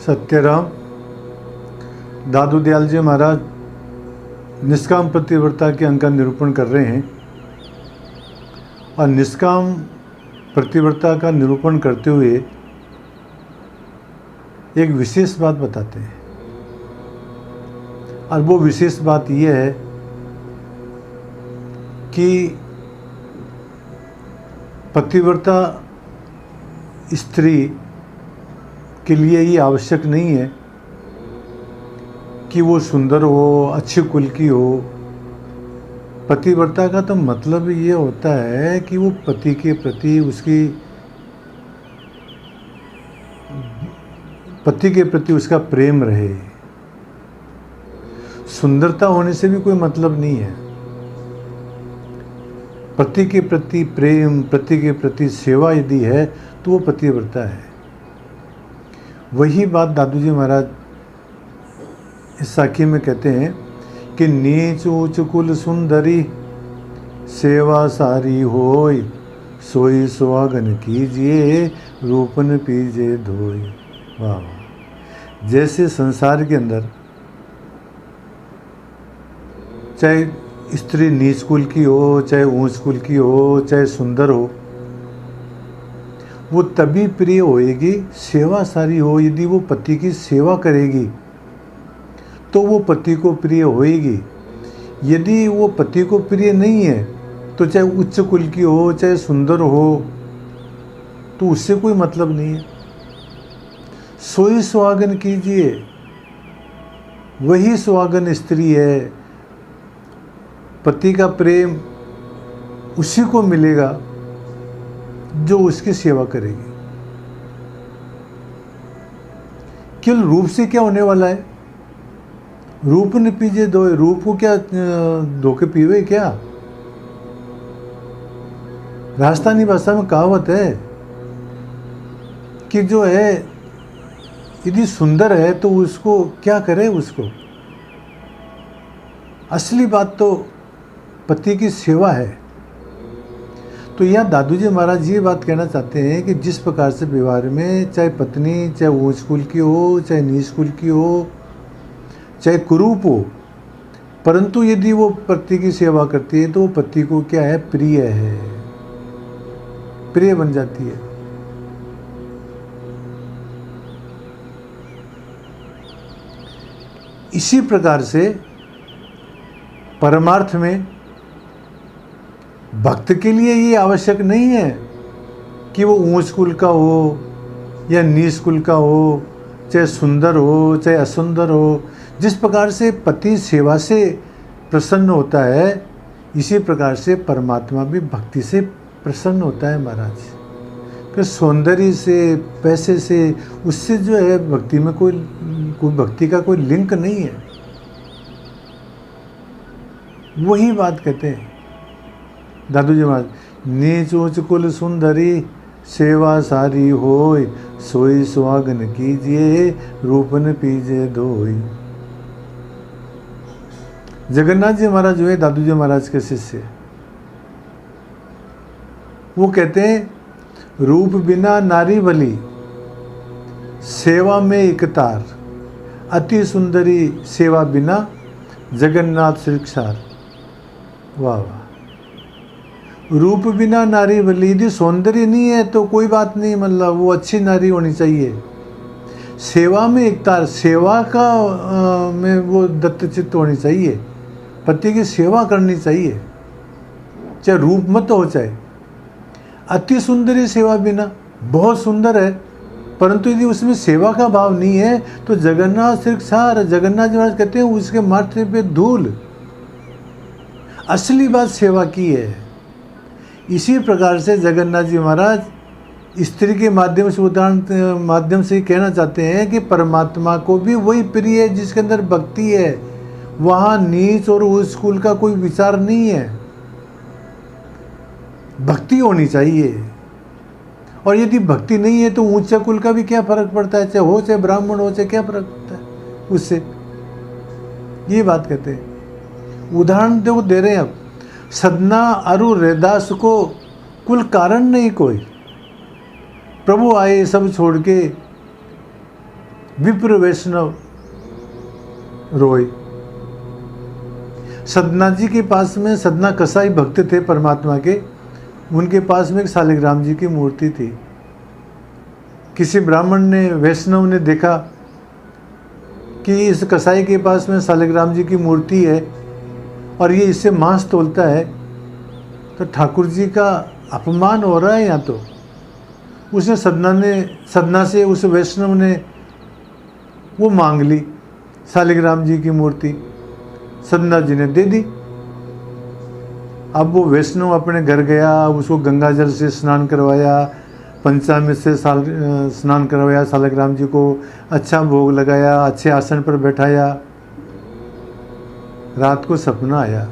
सत्यराम दादू दयाल जी महाराज निष्काम प्रतिव्रता के अंग का निरूपण कर रहे हैं और निष्काम प्रतिव्रता का निरूपण करते हुए एक विशेष बात बताते हैं। और वो विशेष बात यह है कि पतिव्रता स्त्री के लिए ये आवश्यक नहीं है कि वो सुंदर हो, अच्छे कुल की हो। पतिव्रता का तो मतलब ये होता है कि वो पति के प्रति उसका प्रेम रहे। सुंदरता होने से भी कोई मतलब नहीं है। पति के प्रति प्रेम, पति के प्रति सेवा यदि है तो वो पतिव्रता है। वही बात दादू जी महाराज इस साखी में कहते हैं कि नीच ऊंच कुल सुंदरी सेवा सारी होय, सोई सुहागन कीजिए रूपन पीजे धोय। वाह। जैसे संसार के अंदर चाहे स्त्री नीच कुल की हो, चाहे ऊंच कुल की हो, चाहे सुंदर हो, वो तभी प्रिय होएगी, सेवा सारी हो। यदि वो पति की सेवा करेगी तो वो पति को प्रिय होएगी। यदि वो पति को प्रिय नहीं है तो चाहे उच्च कुल की हो, चाहे सुंदर हो, तो उससे कोई मतलब नहीं है। सोई सुहागन कीजिए, वही सुहागन स्त्री है। पति का प्रेम उसी को मिलेगा जो उसकी सेवा करेगी। केवल रूप से क्या होने वाला है? रूप न पीजे दो। रूप को क्या धोके पीवे क्या? राजस्थानी भाषा में कहावत है कि जो है यदि सुंदर है तो उसको क्या करे। उसको असली बात तो पति की सेवा है। तो यहाँ दादू जी महाराज ये बात कहना चाहते हैं कि जिस प्रकार से व्यवहार में चाहे पत्नी चाहे ऊंच कुल की हो, चाहे नीच कुल की हो, चाहे कुरूप हो, परंतु यदि वो पति की सेवा करती है तो वो पति को क्या है? प्रिय है, प्रिय बन जाती है। इसी प्रकार से परमार्थ में भक्त के लिए ये आवश्यक नहीं है कि वो ऊंच कुल का हो या नीच कुल का हो, चाहे सुंदर हो चाहे असुंदर हो। जिस प्रकार से पति सेवा से प्रसन्न होता है, इसी प्रकार से परमात्मा भी भक्ति से प्रसन्न होता है महाराज। कि सौंदर्य से, पैसे से, उससे जो है भक्ति में कोई भक्ति का कोई लिंक नहीं है। वही बात कहते हैं दादू जी महाराज, नीच ऊंच कुल सुंदरी सेवा सारी होय, सोई सुहागन कीजिए रूपन पीजे धोय। जगन्नाथ जी महाराज जो है दादू जी महाराज के शिष्य, वो कहते हैं रूप बिना नारी भली, सेवा में इकतार, अति सुंदरी सेवा बिना जगन्नाथ श्रीक्षार। वाह वाह। रूप बिना नारी भली, यदि सौंदर्य नहीं है तो कोई बात नहीं, मतलब वो अच्छी नारी होनी चाहिए। सेवा में इकतार, सेवा का में वो दत्तचित्त होनी चाहिए, पति की सेवा करनी चाहिए, चाहे रूप मत हो चाहे। अति सुंदरी सेवा बिना, बहुत सुंदर है परंतु यदि उसमें सेवा का भाव नहीं है तो जगन्नाथ श्रीक्षार, जगन्नाथ जी महाराज कहते हैं उसके माथे पे धूल। असली बात सेवा की है। इसी प्रकार से जगन्नाथ जी महाराज स्त्री के माध्यम से, उदाहरण माध्यम से कहना चाहते हैं कि परमात्मा को भी वही प्रिय है जिसके अंदर भक्ति है। वहाँ नीच और उच्च कुल का कोई विचार नहीं है, भक्ति होनी चाहिए। और यदि भक्ति नहीं है तो ऊंचा कुल का भी क्या फर्क पड़ता है? चाहे हो चाहे ब्राह्मण हो, चाहे क्या फर्क पड़ता है उससे? ये बात कहते हैं। उदाहरण दे रहे हैं अब। सदना अरु रैदास को कुल कारण नहीं कोई, प्रभु आए सब छोड़ के विप्र वैष्णव रोय। सदना जी के पास में, सदना कसाई भक्त थे परमात्मा के, उनके पास में एक शालिग्राम जी की मूर्ति थी। किसी ब्राह्मण ने, वैष्णव ने देखा कि इस कसाई के पास में शालिग्राम जी की मूर्ति है और ये इससे मांस तोलता है, तो ठाकुर जी का अपमान हो रहा है यहाँ तो। उसने सदना से उस वैष्णव ने वो मांग ली शालिग्राम जी की मूर्ति, सदना जी ने दे दी। अब वो वैष्णव अपने घर गया, उसको गंगा जल से स्नान करवाया, पंचामृत से स्नान करवाया, शालिग्राम जी को अच्छा भोग लगाया, अच्छे आसन पर बैठाया। रात को सपना आया।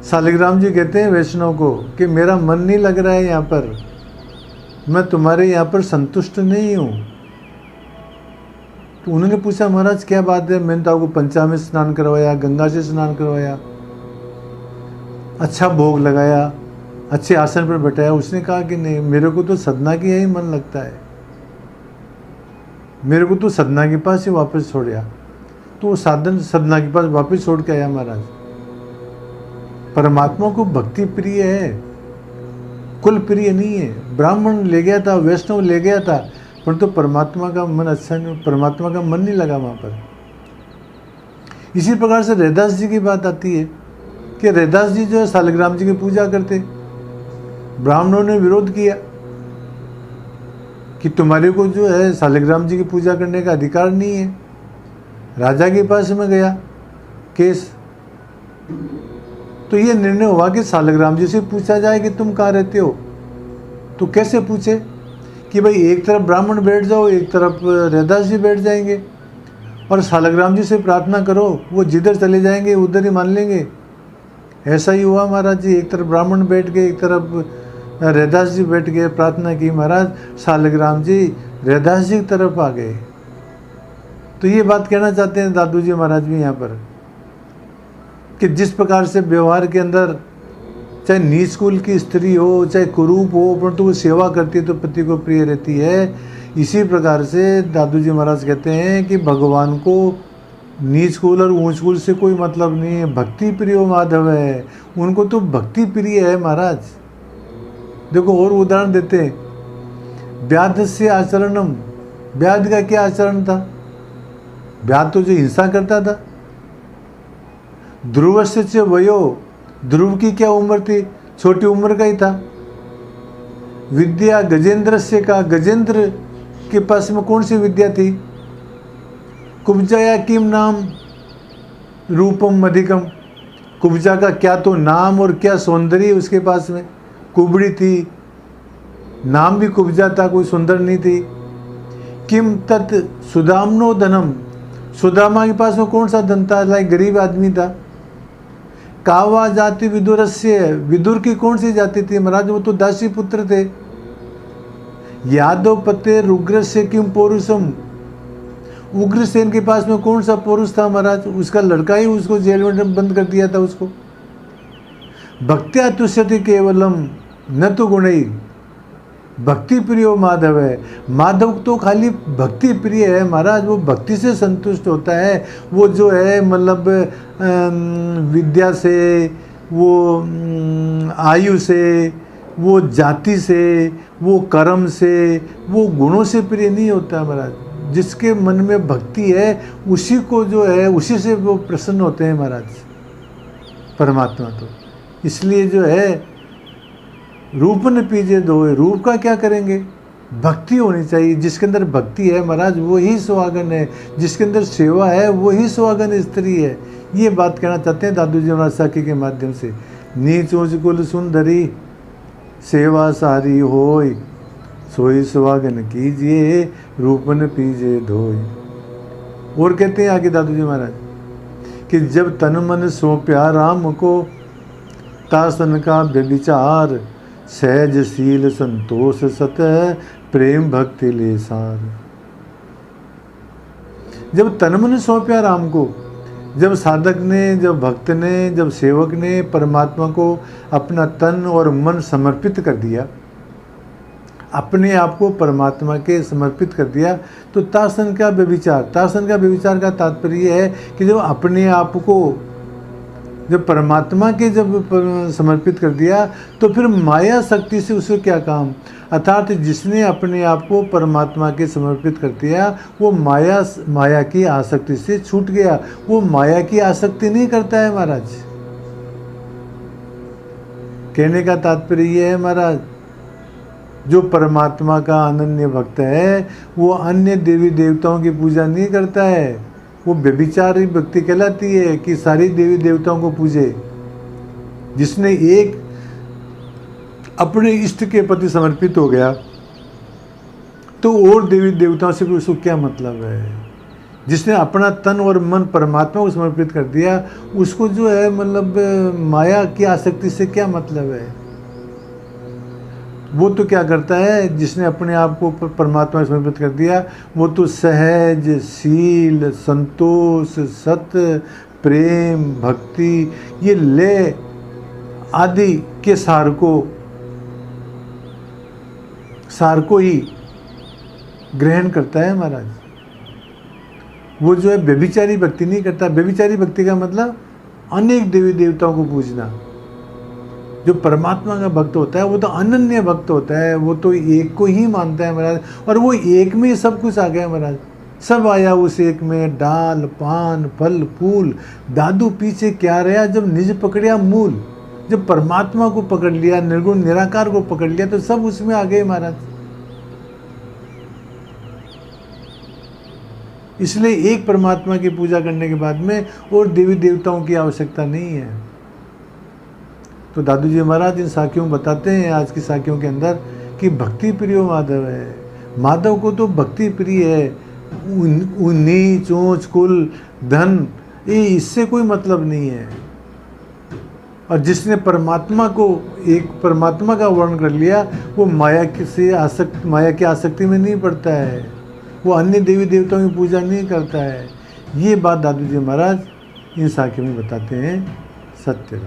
शालिग्राम जी कहते हैं वैष्णव को कि मेरा मन नहीं लग रहा है यहाँ पर, मैं तुम्हारे यहाँ पर संतुष्ट नहीं हूँ। तो उन्होंने पूछा महाराज क्या बात है, मैंने तो आपको पंचामृत स्नान करवाया, गंगा से स्नान करवाया, अच्छा भोग लगाया, अच्छे आसन पर बैठाया। उसने कहा कि नहीं, मेरे को तो सदना की यही मन लगता है, मेरे को तो सदना के पास ही वापस छोड़िया। तो वो साधन सदना के पास वापस छोड़ के आया महाराज। परमात्मा को भक्ति प्रिय है, कुल प्रिय नहीं है। ब्राह्मण ले गया था, वैष्णव ले गया था, परंतु परमात्मा का मन अच्छा नहीं, परमात्मा का मन नहीं लगा वहाँ पर। इसी प्रकार से रैदास जी की बात आती है कि रैदास जी जो है शालिग्राम जी की पूजा करते। ब्राह्मणों ने विरोध किया कि तुम्हारे को जो है शालिग्राम जी की पूजा करने का अधिकार नहीं है। राजा के पास में गया केस, तो ये निर्णय हुआ कि शालिग्राम जी से पूछा जाए कि तुम कहाँ रहते हो। तो कैसे पूछे कि भाई एक तरफ ब्राह्मण बैठ जाओ, एक तरफ रैदास जी बैठ जाएंगे और शालिग्राम जी से प्रार्थना करो, वो जिधर चले जाएंगे उधर ही मान लेंगे। ऐसा ही हुआ महाराज जी, एक तरफ ब्राह्मण बैठ गए, एक तरफ रैदास जी बैठ गए। प्रार्थना की महाराज, शालिग्राम जी रैदास जी की तरफ आ गए। तो ये बात कहना चाहते हैं दादू जी महाराज भी यहाँ पर कि जिस प्रकार से व्यवहार के अंदर चाहे नीच कुल की स्त्री हो, चाहे कुरूप हो, परंतु वो सेवा करती है तो पति को प्रिय रहती है। इसी प्रकार से दादू जी महाराज कहते हैं कि भगवान को नीच कुल और ऊंच कुल से कोई मतलब नहीं है, भक्ति प्रियो माधव है, उनको तो भक्ति प्रिय है महाराज। देखो और उदाहरण देते हैं, व्याध से आचरणम, व्याध का क्या आचरण था? व्याध तो जो हिंसा करता था। ध्रुव से वयो, ध्रुव की क्या उम्र थी? छोटी उम्र का ही था। विद्या गजेंद्र से का, गजेंद्र के पास में कौन सी विद्या थी? कुब्जा किम नाम रूपम अधिकम, कुब्जा का क्या तो नाम और क्या सौंदर्य उसके पास में। कुबड़ी थी, नाम भी कुब्जा था, कोई सुंदर नहीं थी। किम तत् सुदामनो धनम, सुदामा के पास में कौन सा धन था? लाइक गरीब आदमी था। कावा जाति विदुरस्य, विदुर की कौन सी जाति थी महाराज? वो तो दासी पुत्र थे। यादव पते रुग्र से किम पौरुषम, उग्रसेन के पास में कौन सा पौरुष था महाराज? उसका लड़का ही उसको जेल में बंद कर दिया था उसको। भक्त्या तुष्यति केवलम न तो गुणई, भक्ति प्रियो माधव है। माधव तो खाली भक्ति प्रिय है महाराज, वो भक्ति से संतुष्ट होता है। वो जो है मतलब विद्या से, वो आयु से, वो जाति से, वो कर्म से, वो गुणों से प्रिय नहीं होता महाराज। जिसके मन में भक्ति है उसी को जो है, उसी से वो प्रसन्न होते हैं महाराज परमात्मा। तो इसलिए जो है रूप न पीजे दोए, रूप का क्या करेंगे? भक्ति होनी चाहिए। जिसके अंदर भक्ति है महाराज वो ही सुहागन है, जिसके अंदर सेवा है वो ही सुहागन स्त्री है। ये बात कहना चाहते हैं दादू जी महाराज साखी के माध्यम से। नीच ऊंच कुल सुंदरी सेवा सारी होय, सोई सुहागन कीजिए रूप न पीजे धोए। और कहते हैं आगे दादू जी महाराज कि जब तन मन सौंप्या राम को, तासन का व्यभिचार, सहजशील संतोष सत प्रेम भक्ति ले सार। जब तन मन सौंप्या राम को, जब साधक ने, जब भक्त ने, जब सेवक ने परमात्मा को अपना तन और मन समर्पित कर दिया, अपने आप को परमात्मा के समर्पित कर दिया। तो तासन का व्यभिचार का तात्पर्य है कि जब अपने आप को जब परमात्मा के जब समर्पित कर दिया तो फिर माया शक्ति से उसे क्या काम। अर्थात जिसने अपने आप को परमात्मा के समर्पित कर दिया वो माया की आसक्ति से छूट गया। वो माया की आसक्ति नहीं करता है महाराज। कहने का तात्पर्य ये है महाराज, जो परमात्मा का अनन्य भक्त है वो अन्य देवी देवताओं की पूजा नहीं करता है। वो व्यभिचारी भक्ति कहलाती है कि सारी देवी देवताओं को पूजे। जिसने एक अपने इष्ट के प्रति समर्पित हो गया तो और देवी देवताओं से भी उसको क्या मतलब है। जिसने अपना तन और मन परमात्मा को समर्पित कर दिया उसको जो है मतलब माया की आसक्ति से क्या मतलब है। वो तो क्या करता है, जिसने अपने आप को परमात्मा में समर्पित कर दिया वो तो सहज शील संतोष सत्य प्रेम भक्ति ये लय आदि के सार को ही ग्रहण करता है महाराज। वो जो है व्यभिचारी भक्ति नहीं करता। व्यभिचारी भक्ति का मतलब अनेक देवी देवताओं को पूजना। जो परमात्मा का भक्त होता है वो तो अनन्य भक्त होता है, वो तो एक को ही मानता है महाराज। और वो एक में सब कुछ आ गया महाराज। सब आया उस एक में, डाल पान फल फूल दादू पीछे क्या रहा जब निज पकड़िया मूल। जब परमात्मा को पकड़ लिया, निर्गुण निराकार को पकड़ लिया तो सब उसमें आ गए महाराज। इसलिए एक परमात्मा की पूजा करने के बाद में और देवी देवताओं की आवश्यकता नहीं है। तो दादू जी महाराज इन साखियों बताते हैं आज की साखियों के अंदर कि भक्ति प्रियो माधव है। माधव को तो भक्ति प्रिय है। नीच ऊंच कुल धन ये इससे कोई मतलब नहीं है। और जिसने परमात्मा का वर्ण कर लिया वो माया की आसक्ति में नहीं पड़ता है। वो अन्य देवी देवताओं की पूजा नहीं करता है। ये बात दादू जी महाराज इन साखियों में बताते हैं। सत्य राम।